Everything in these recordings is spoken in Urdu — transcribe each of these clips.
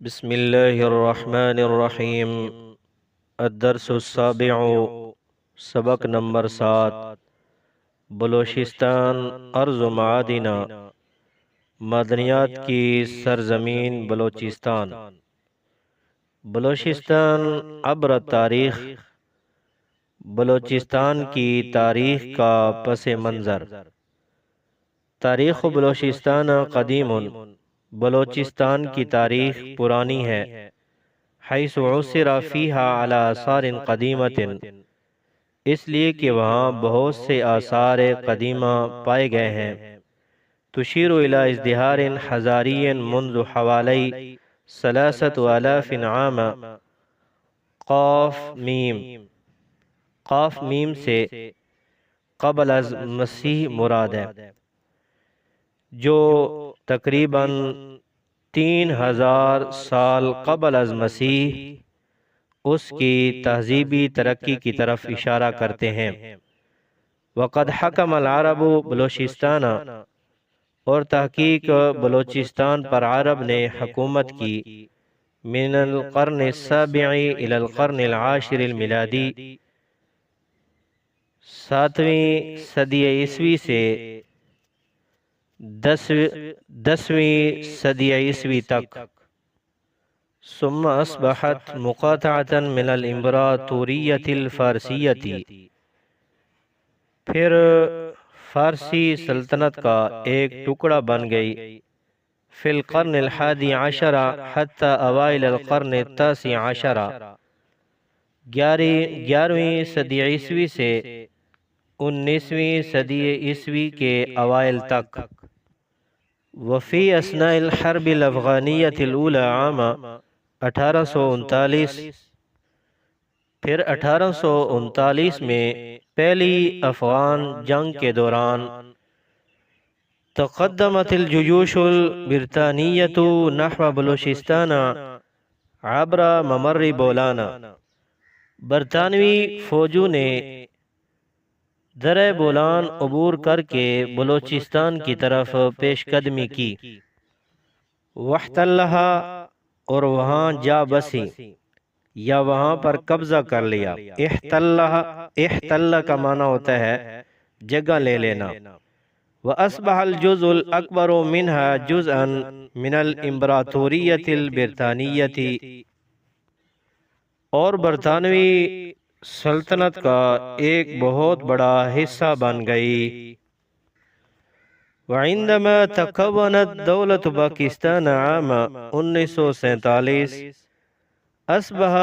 بسم اللہ الرحمن الرحیم۔ الدرس السابع، سبق نمبر 7۔ بلوچستان ارض و معادنہ، معدنیات کی سرزمین بلوچستان۔ بلوچستان عبر تاریخ، بلوچستان کی تاریخ کا پس منظر۔ تاریخ بلوچستان قدیم، بلوچستان کی تاریخ پرانی ہے۔ حیث عثر فیہا علی آثار قدیمت، اس لیے کہ وہاں بہت سے آثار قدیمہ پائے گئے ہیں۔ تشیر الی ازدہار حضاری منذ حوالی 3000 عام۔ قاف میم سے قبل از مسیح مراد ہے، جو تقریباً 3000 سال قبل از مسیح اس کی تہذیبی ترقی کی طرف اشارہ کرتے ہیں۔ وقد حکم العرب بلوچستان، اور تحقیق بلوچستان پر عرب نے حکومت کی۔ من القرن السابع الی القرن العاشر المیلادی، 7ویں صدی عیسوی سے 10ویں صدی عیسوی تک۔ ثم اصبحت مقاطعة من الامبراطوریۃ الفارسیۃ، پھر فارسی سلطنت کا ایک ٹکڑا بن گئی۔ فی القرن الحادی عشر حتی اوائل القرن التاسع عشر، 11ویں صدی عیسوی سے 19ویں صدی عیسوی کے اوائل تک۔ وفی اثناء الحرب الافغانیۃ الاولی عام 1839، پھر 1839 میں پہلی افغان جنگ کے دوران تقدمت الجیوش البرطانیۃ نحو بلوچستان عبر ممر بولانا، برطانوی فوجوں نے درہ بولان عبور کر کے بلوچستان کی طرف پیش قدمی کی۔ واحتلھا، اور وہاں جا بسی یا وہاں پر قبضہ کر لیا۔ احتل کا معنی ہوتا ہے جگہ لے لینا۔ وَأَصْبَحَ الْجُزْءُ الْأَكْبَرُ مِنْهَا جُزْءًا مِنَ الْإِمْبَرَاطُورِيَّةِ الْبِرْطَانِيَّةِ، اور برطانوی سلطنت کا ایک بہت بڑا حصہ بن گئی۔ وعندما تكونت دولة باکستان عام 1947، اصبح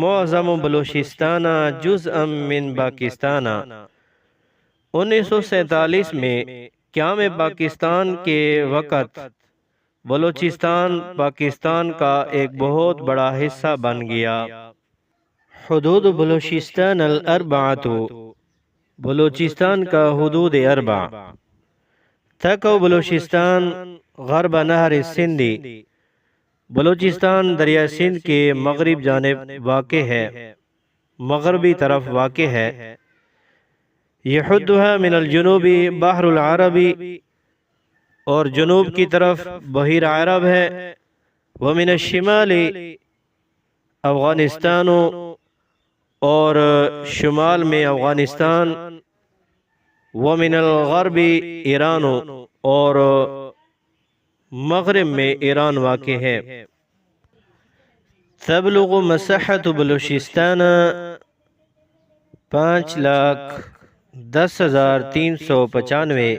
معظم بلوچستان جزءا من پاکستان۔ 1947 میں قیام پاکستان کے وقت بلوچستان پاکستان کا ایک بہت بڑا حصہ بن گیا۔ حدود بلوچستان الاربعۃ، بلوچستان کا حدود اربع۔ تقع بلوچستان غرب نہر السندھ، بلوچستان دریائے سندھ کے مغرب جانب واقع ہے، مغربی طرف واقع ہے۔ یحدها من الجنوب بحر العرب، اور جنوب کی طرف بحیر عرب ہے۔ ومن الشمال افغانستان، اور شمال میں افغانستان۔ ومن الغرب ایران، اور مغرب میں ایران واقع ہے۔ تبلغ مساحت بلوچستان 5,10,395،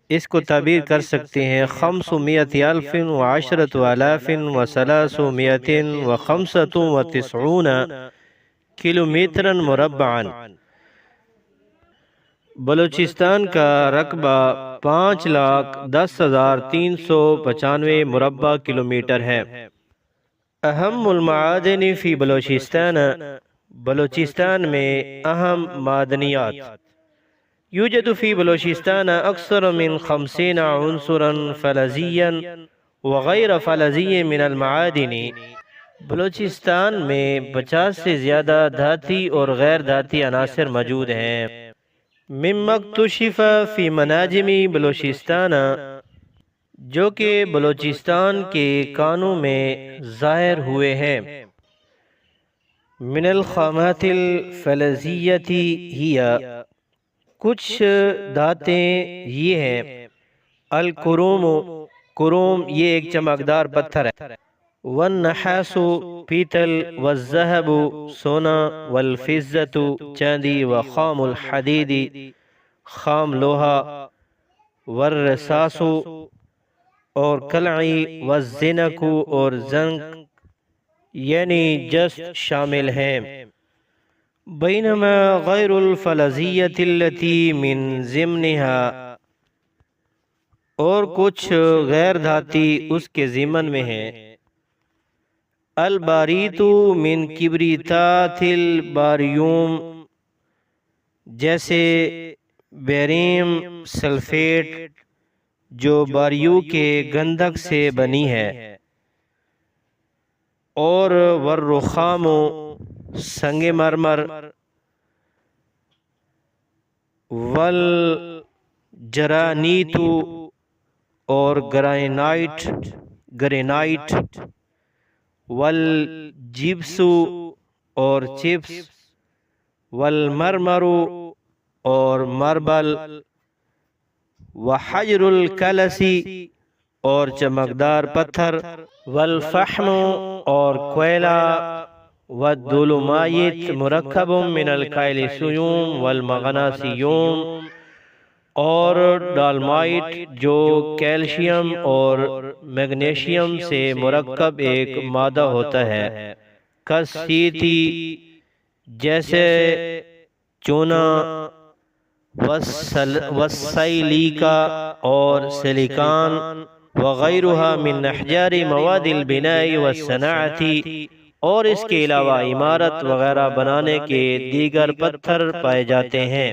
اس کو تعبیر کر سکتے ہیں 500,000 و395 کلومیٹر مربعاً۔ بلوچستان کا رقبہ 5,10,395 مربع کلومیٹر ہے۔ اہم المعادن فی بلوچستان، بلوچستان میں اہم معدنیات۔ یوجد فی بلوچستان اکثر من 50 عنصرا فلزیا وغیر فلزی من المعادن، بلوچستان میں 50 سے زیادہ دھاتی اور غیر دھاتی عناصر موجود ہیں۔ مما اکتشف فی مناجم بلوچستان، جو کہ بلوچستان کے کانوں میں ظاہر ہوئے ہیں۔ من الخامات الفلزیتی ہی، کچھ دھاتیں یہ ہیں: الکروم، کروم یہ ایک چمکدار پتھر ہے، والنحاس پیتل، والذہب سونا، والفضۃ چاندی، وخام الحدید خام لوہا، والرصاص اور کلعی، والزنک اور زنک یعنی جست شامل ہیں۔ بینما غیر الفلزیت التي من ضمنها، اور کچھ غیر دھاتی اس کے ضمن میں ہیں۔ الباریت من کبریتات الباریوم، جیسے بیریم سلفیٹ جو باریو کے گندھک سے بنی ہے، اور والرخام سنگ مرمر، والجرانیت اور گرینائٹ، والجبس اور چپس، والمرمر اور ماربل، وحجر الکلسی اور چمکدار پتھر، والفحم اور کوئلہ، والدولومائٹ مرکب من الکالسیوم والمغنیسیوم، اور ڈالمائٹ جو کیلشیم اور میگنیشیم سے مرکب ایک مادہ ہوتا ہے، کسیتی جیسے چونا، والسیلیکا اور سلیکان، وغیرها من احجار مواد البناء والصناعت، اور اس کے علاوہ عمارت وغیرہ بنانے کے دیگر پتھر پائے جاتے ہیں۔